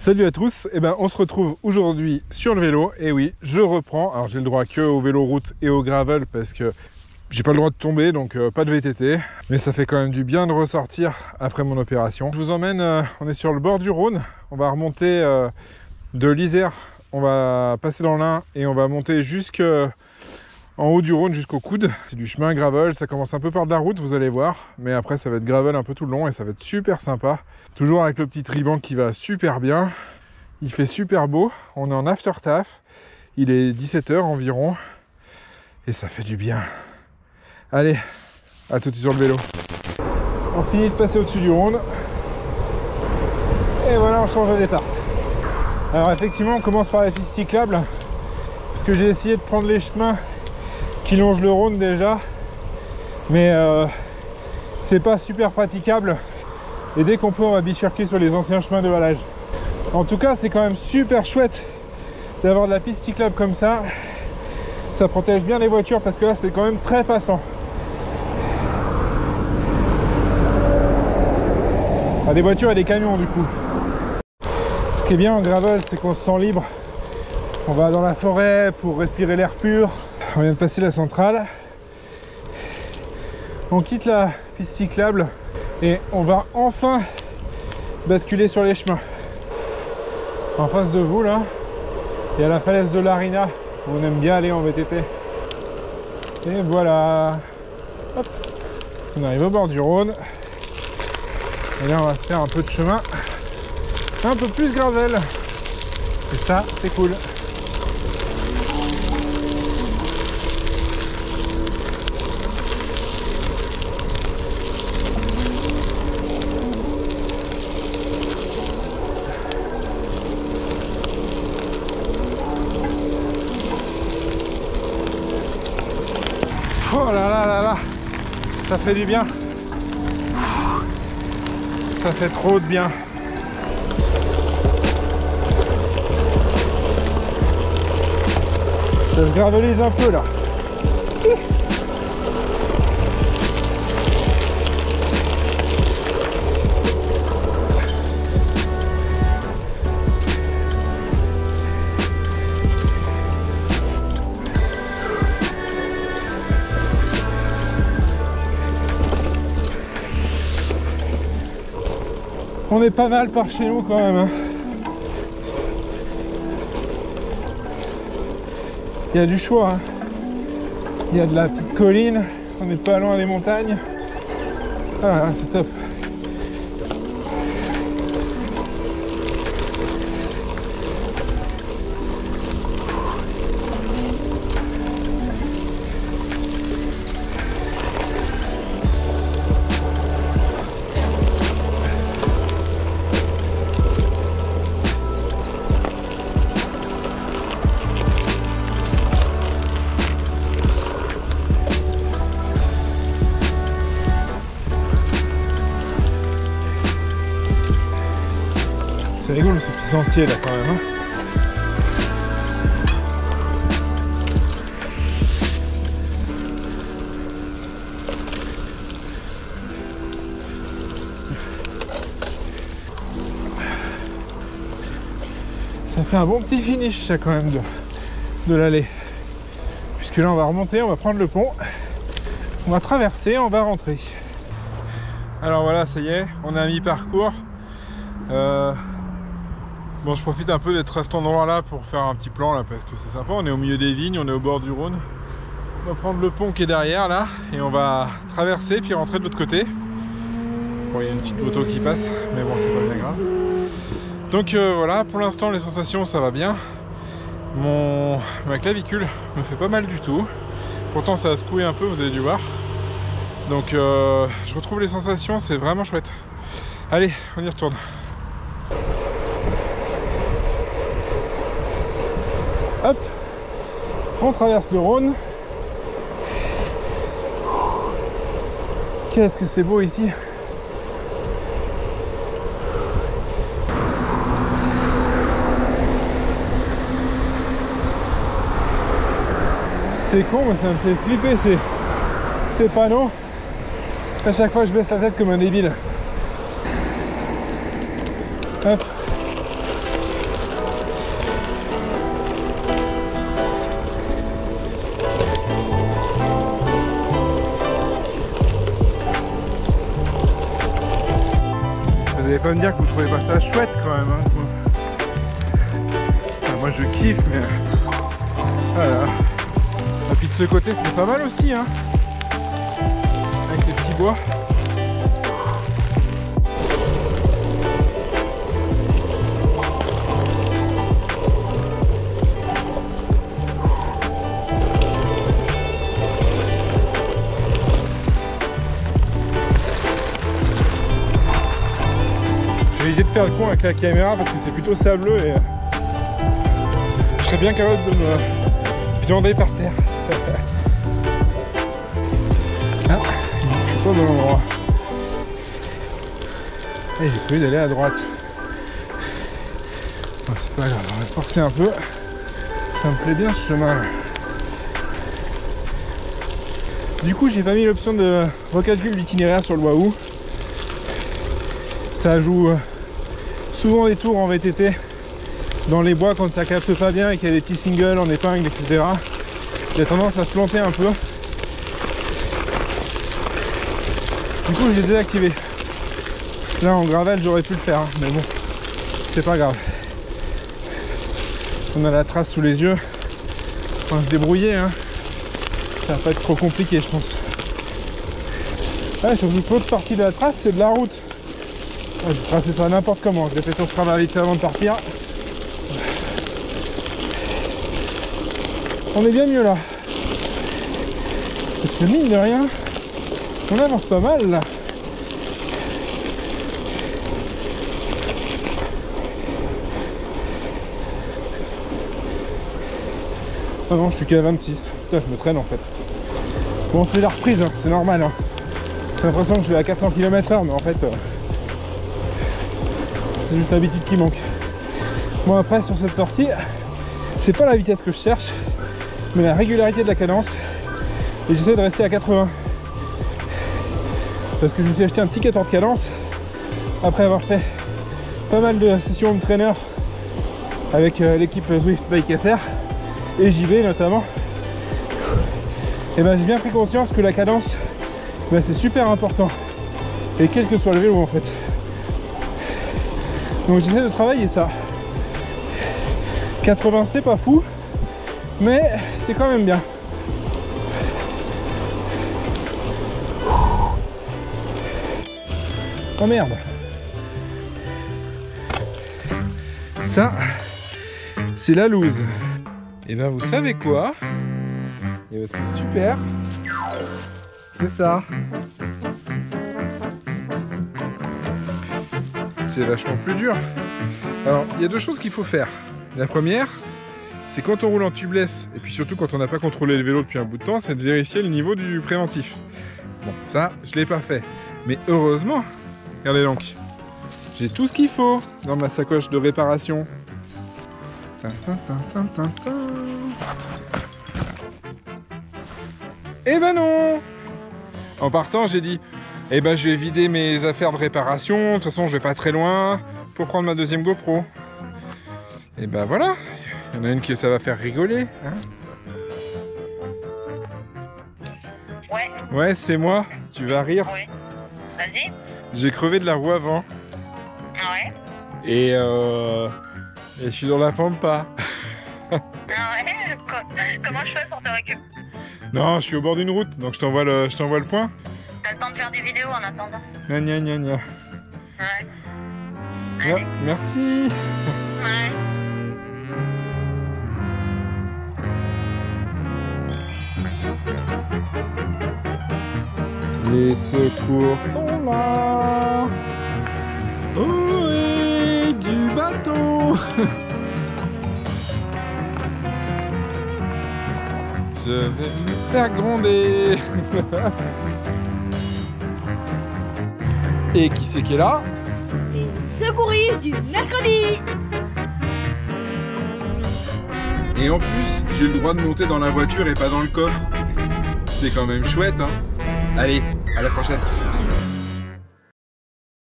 Salut à tous, on se retrouve aujourd'hui sur le vélo, et oui, je reprends. Alors j'ai le droit que au vélo route et au gravel parce que j'ai pas le droit de tomber, donc pas de VTT. Mais ça fait quand même du bien de ressortir après mon opération. Je vous emmène, on est sur le bord du Rhône, on va remonter de l'Isère, on va passer dans l'Ain et on va monter jusqu'en haut du Rhône jusqu'au coude. C'est du chemin gravel, ça commence un peu par de la route, vous allez voir, mais après ça va être gravel un peu tout le long et ça va être super sympa. Toujours avec le petit triban qui va super bien. Il fait super beau, on est en after taf, il est 17 h environ et ça fait du bien. Allez, à tout de suite sur le vélo. On finit de passer au-dessus du Rhône et voilà, on change de départ. Alors effectivement, on commence par la piste cyclable parce que j'ai essayé de prendre les chemins qui longe le Rhône déjà, mais c'est pas super praticable et dès qu'on peut on va bifurquer sur les anciens chemins de halage. En tout cas c'est quand même super chouette d'avoir de la piste cyclable comme ça protège bien les voitures parce que là c'est quand même très passant. Ah, des voitures et des camions du coup. Ce qui est bien en gravel c'est qu'on se sent libre, on va dans la forêt pour respirer l'air pur. On vient de passer la centrale, on quitte la piste cyclable et on va enfin basculer sur les chemins. En face de vous là, il y a la falaise de l'Arina où on aime bien aller en VTT. Et voilà, hop, on arrive au bord du Rhône et là on va se faire un peu de chemin un peu plus gravel et ça c'est cool. Oh là là là là, ça fait du bien, ça fait trop de bien. Ça se gravelise un peu là. On est pas mal par chez nous quand même, hein. Il y a du choix, hein. Il y a de la petite colline, on n'est pas loin des montagnes. Ah, c'est top. C'est rigolo ce petit sentier là quand même, hein. Ça fait un bon petit finish ça quand même de l'allée. Puisque là on va remonter, on va prendre le pont, on va traverser, on va rentrer. Alors voilà, ça y est, on a mi-parcours. Bon, je profite un peu d'être à cet endroit là pour faire un petit plan là parce que c'est sympa, on est au milieu des vignes, on est au bord du Rhône. On va prendre le pont qui est derrière là et on va traverser puis rentrer de l'autre côté. Bon, il y a une petite moto qui passe mais bon, c'est pas bien grave. Donc voilà, pour l'instant les sensations ça va bien. Ma clavicule me fait pas mal du tout. Pourtant ça a secoué un peu, vous avez dû voir. Donc je retrouve les sensations, c'est vraiment chouette. Allez, on y retourne. Hop, on traverse le Rhône. Qu'est-ce que c'est beau ici. C'est con mais ça me fait flipper ces panneaux. À chaque fois je baisse la tête comme un débile. Hop. allez pas me dire que vous trouvez pas ça chouette quand même, hein. Enfin, moi je kiffe, mais voilà. Et puis de ce côté c'est pas mal aussi, hein, avec les petits bois. J'ai essayé de faire le con avec la caméra parce que c'est plutôt sableux et je serais bien capable de me viander par terre. Ah, je suis pas au bon endroit. Et j'ai prévu d'aller à droite. Bon, c'est pas grave, on va forcer un peu. Ça me plaît bien ce chemin là. Du coup j'ai pas mis l'option de recalcul d'itinéraire sur le Wahoo. Ça joue souvent des tours en VTT dans les bois quand ça capte pas bien et qu'il y a des petits singles en épingle, etc. Il a tendance à se planter un peu. Du coup je l'ai désactivé. Là en gravel j'aurais pu le faire, hein, mais bon, c'est pas grave. On a la trace sous les yeux. On va se débrouiller, hein. Ça va pas être trop compliqué je pense. Ouais, surtout que l'autre partie de la trace c'est de la route. Ouais, j'ai tracé ça n'importe comment, je l'ai fait sur Strava vite fait avant de partir. On est bien mieux là. Parce que mine de rien, on avance pas mal là. Ah non, je suis qu'à 26. Putain, je me traîne en fait. Bon, c'est la reprise, hein, c'est normal. Hein. J'ai l'impression que je vais à 400 km/h, mais en fait... c'est juste l'habitude qui manque. Bon après sur cette sortie, c'est pas la vitesse que je cherche, mais la régularité de la cadence. Et j'essaie de rester à 80. Parce que je me suis acheté un petit 14 de cadence après avoir fait pas mal de sessions de traîneur avec l'équipe Zwift Bike FR et JB notamment. Et ben j'ai bien pris conscience que la cadence, ben, c'est super important. Et quel que soit le vélo en fait. Donc j'essaie de travailler ça. 80 c'est pas fou, mais c'est quand même bien. Oh merde. Ça, c'est la loose. Et ben vous savez quoi? Et ben c'est super. C'est ça. C'est vachement plus dur. Alors, il y a deux choses qu'il faut faire. La première, c'est quand on roule en tubeless, et puis surtout quand on n'a pas contrôlé le vélo depuis un bout de temps, c'est de vérifier le niveau du préventif. Bon, ça, je l'ai pas fait. Mais heureusement, regardez donc, j'ai tout ce qu'il faut dans ma sacoche de réparation. Eh ben non! En partant, j'ai dit, eh ben je vais vider mes affaires de réparation, de toute façon je vais pas très loin pour prendre ma deuxième GoPro. Et ben voilà, il y en a une qui ça va faire rigoler, hein. Ouais. Ouais, c'est moi, tu vas rire. Ouais. Vas-y. J'ai crevé de la roue avant. Ouais. Et je suis dans la pampa. Ah ouais. Comment je fais pour te récupérer? Non, je suis au bord d'une route, donc je t'envoie le point. T'as le temps de faire des vidéos en attendant. Gna gna gna gna. Ouais. Ouais, Allez. merci. Ouais. Les secours sont là. Oh, et du bateau. Je vais me faire gronder. Et qui c'est qui est là? Les secouristes du mercredi. Et en plus, j'ai le droit de monter dans la voiture et pas dans le coffre. C'est quand même chouette, hein. Allez, à la prochaine.